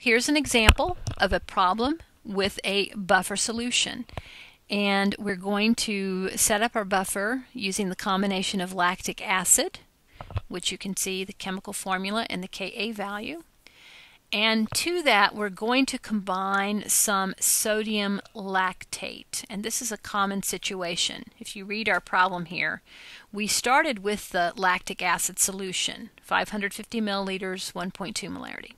Here's an example of a problem with a buffer solution. And we're going to set up our buffer using the combination of lactic acid, which you can see the chemical formula and the Ka value. And to that, we're going to combine some sodium lactate. And this is a common situation. If you read our problem here, we started with the lactic acid solution, 550 milliliters, 1.2 molarity.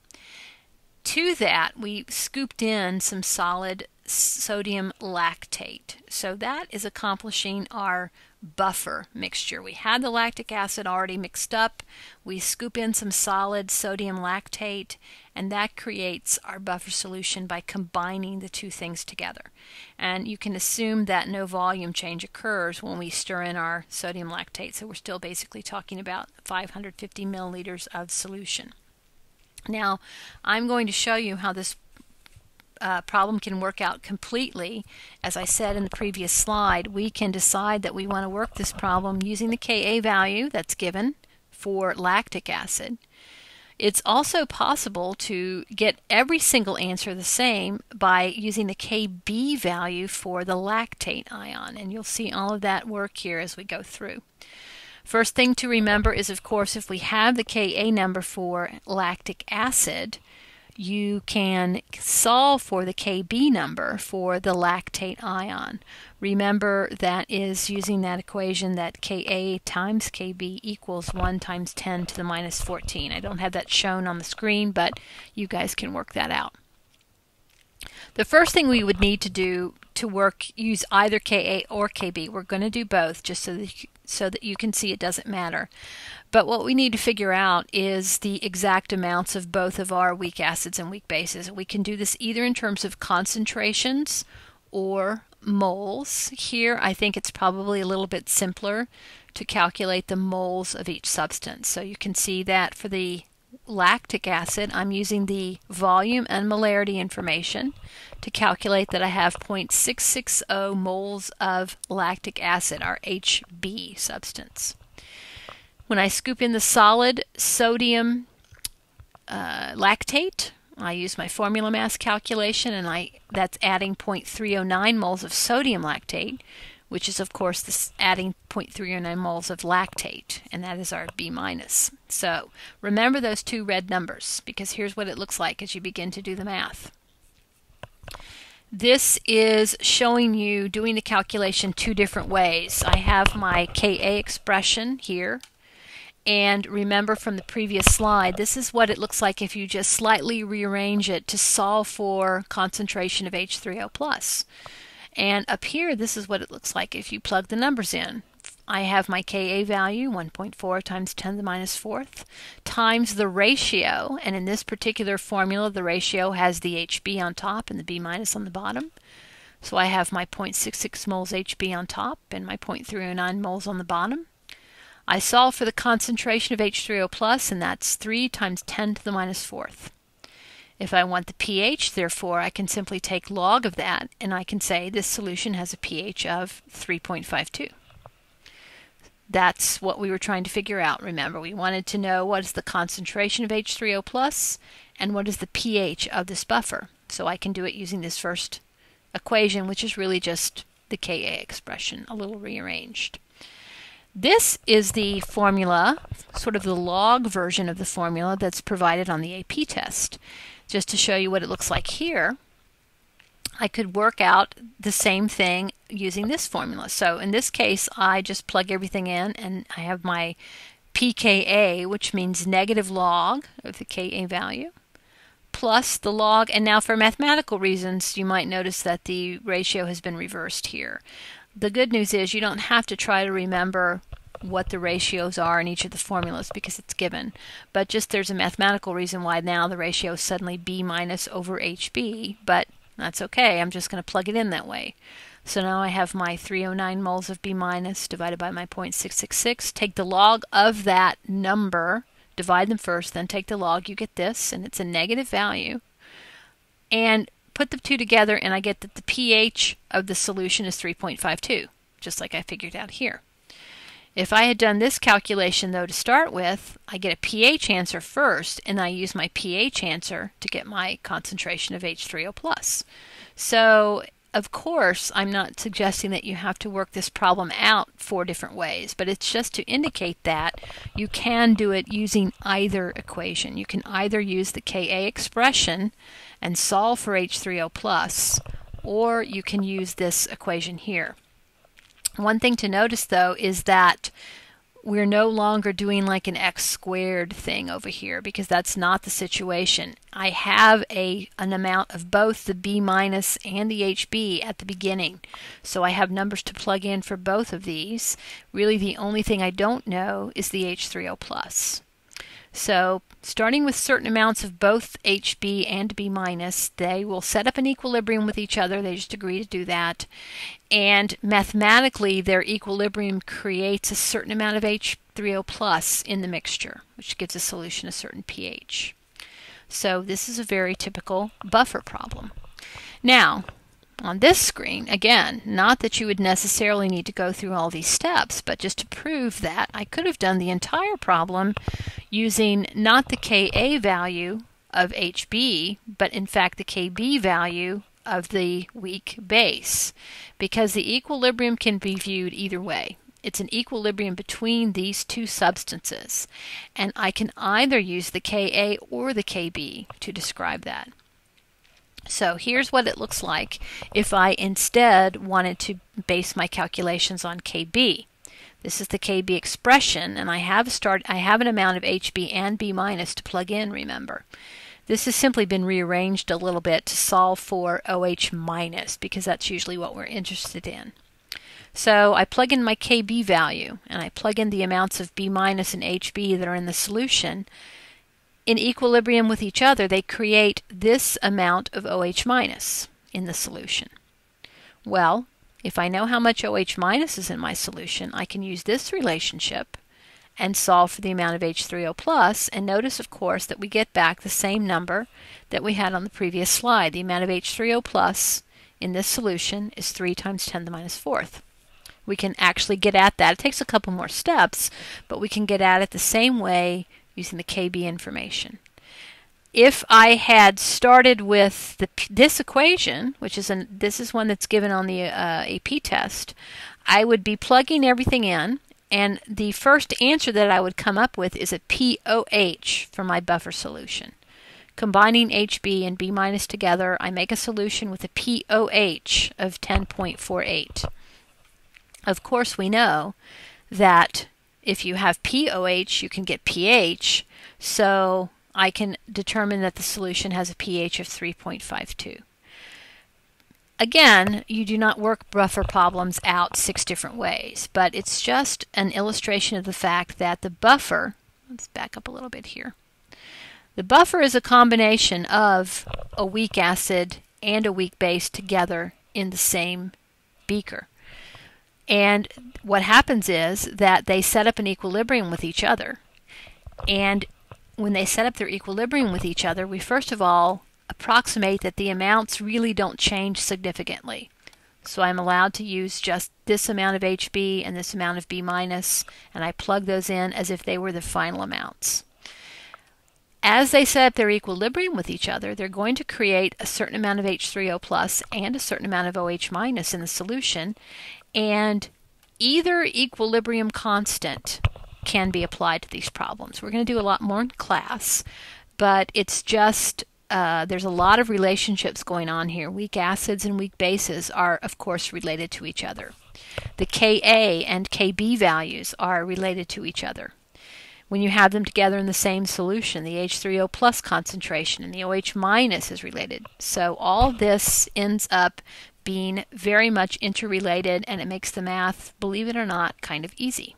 To that, we scooped in some solid sodium lactate. So that is accomplishing our buffer mixture. We had the lactic acid already mixed up. We scoop in some solid sodium lactate, and that creates our buffer solution by combining the two things together. And you can assume that no volume change occurs when we stir in our sodium lactate. So we're still basically talking about 550 milliliters of solution. Now, I'm going to show you how this problem can work out completely. As I said in the previous slide, we can decide that we want to work this problem using the Ka value that's given for lactic acid. It's also possible to get every single answer the same by using the Kb value for the lactate ion, and you'll see all of that work here as we go through. First thing to remember is, of course, if we have the Ka number for lactic acid, you can solve for the Kb number for the lactate ion. Remember, that is using that equation that Ka times Kb equals 1 times 10 to the minus 14. I don't have that shown on the screen, but you guys can work that out. The first thing we would need to do to use either Ka or Kb, we're going to do both just so that you can see it doesn't matter. But what we need to figure out is the exact amounts of both of our weak acids and weak bases. We can do this either in terms of concentrations or moles. Here I think it's probably a little bit simpler to calculate the moles of each substance. So you can see that for the lactic acid, I'm using the volume and molarity information to calculate that I have 0.660 moles of lactic acid, our HB substance. When I scoop in the solid sodium lactate, I use my formula mass calculation, and that's adding 0.309 moles of sodium lactate, which is of course adding 0.309 moles of lactate, and that is our B minus. So remember those two red numbers, because here's what it looks like as you begin to do the math. This is showing you doing the calculation two different ways. I have my Ka expression here, and remember from the previous slide, this is what it looks like if you just slightly rearrange it to solve for concentration of H3O+. And up here, this is what it looks like if you plug the numbers in. I have my Ka value, 1.4 times 10 to the minus 4th, times the ratio, and in this particular formula, the ratio has the Hb on top and the B minus on the bottom. So I have my 0.66 moles Hb on top and my 0.309 moles on the bottom. I solve for the concentration of H3O+, and that's 3 times 10 to the minus 4th. If I want the pH, therefore, I can simply take log of that, and I can say this solution has a pH of 3.52. That's what we were trying to figure out. Remember, we wanted to know what is the concentration of H3O+ and what is the pH of this buffer. So I can do it using this first equation, which is really just the Ka expression, a little rearranged. This is the formula, sort of the log version of the formula that's provided on the AP test. Just to show you what it looks like here, I could work out the same thing using this formula. So in this case, I just plug everything in, and I have my pKa, which means negative log of the Ka value, plus the log, and now for mathematical reasons, you might notice that the ratio has been reversed here. The good news is you don't have to try to remember what the ratios are in each of the formulas because it's given, but just there's a mathematical reason why now the ratio is suddenly B minus over HB, but that's okay. I'm just going to plug it in that way. So now I have my 309 moles of B minus divided by my 0.666. Take the log of that number, divide them first, then take the log. You get this, and it's a negative value. And put the two together, and I get that the pH of the solution is 3.52, just like I figured out here. If I had done this calculation, though, to start with, I get a pH answer first, and I use my pH answer to get my concentration of H3O+. So, of course, I'm not suggesting that you have to work this problem out 4 different ways, but it's just to indicate that you can do it using either equation. You can either use the Ka expression and solve for H3O+, or you can use this equation here. One thing to notice, though, is that we're no longer doing like an x squared thing over here, because that's not the situation. I have an amount of both the B minus and the HB at the beginning, so I have numbers to plug in for both of these. Really, the only thing I don't know is the H3O+. So, starting with certain amounts of both HB and B minus, they will set up an equilibrium with each other. They just agree to do that. And mathematically, their equilibrium creates a certain amount of H3O+ in the mixture, which gives a solution a certain pH. So this is a very typical buffer problem. Now, on this screen, again, not that you would necessarily need to go through all these steps, but just to prove that I could have done the entire problem using not the Ka value of HB, but in fact the Kb value of the weak base, because the equilibrium can be viewed either way. It's an equilibrium between these two substances, and I can either use the Ka or the Kb to describe that. So here's what it looks like if I instead wanted to base my calculations on Kb. This is the Kb expression, and I have an amount of HB and B minus to plug in, remember. This has simply been rearranged a little bit to solve for OH minus, because that's usually what we're interested in. So I plug in my Kb value, and I plug in the amounts of B minus and HB that are in the solution. In equilibrium with each other, they create this amount of OH minus in the solution. Well, if I know how much OH minus is in my solution, I can use this relationship and solve for the amount of H3O+, and notice, of course, that we get back the same number that we had on the previous slide. The amount of H3O+ in this solution is 3 times 10 to the minus 4th. We can actually get at that. It takes a couple more steps, but we can get at it the same way using the Kb information. If I had started with this equation, which is this is one that's given on the AP test, I would be plugging everything in, and the first answer that I would come up with is a pOH for my buffer solution. Combining HB and B minus together, I make a solution with a pOH of 10.48. Of course, we know that if you have pOH, you can get pH, so I can determine that the solution has a pH of 3.52. Again, you do not work buffer problems out 6 different ways, but it's just an illustration of the fact that the buffer, let's back up a little bit here, the buffer is a combination of a weak acid and a weak base together in the same beaker. And what happens is that they set up an equilibrium with each other. And when they set up their equilibrium with each other, we first of all approximate that the amounts really don't change significantly. So I'm allowed to use just this amount of HB and this amount of B minus, and I plug those in as if they were the final amounts. As they set up their equilibrium with each other, they're going to create a certain amount of H3O+ and a certain amount of OH minus in the solution, and either equilibrium constant can be applied to these problems. We're going to do a lot more in class, but it's just there's a lot of relationships going on here. Weak acids and weak bases are, of course, related to each other. The Ka and Kb values are related to each other. When you have them together in the same solution, the H3O+ concentration and the OH minus is related. So all this ends up being very much interrelated, and it makes the math, believe it or not, kind of easy.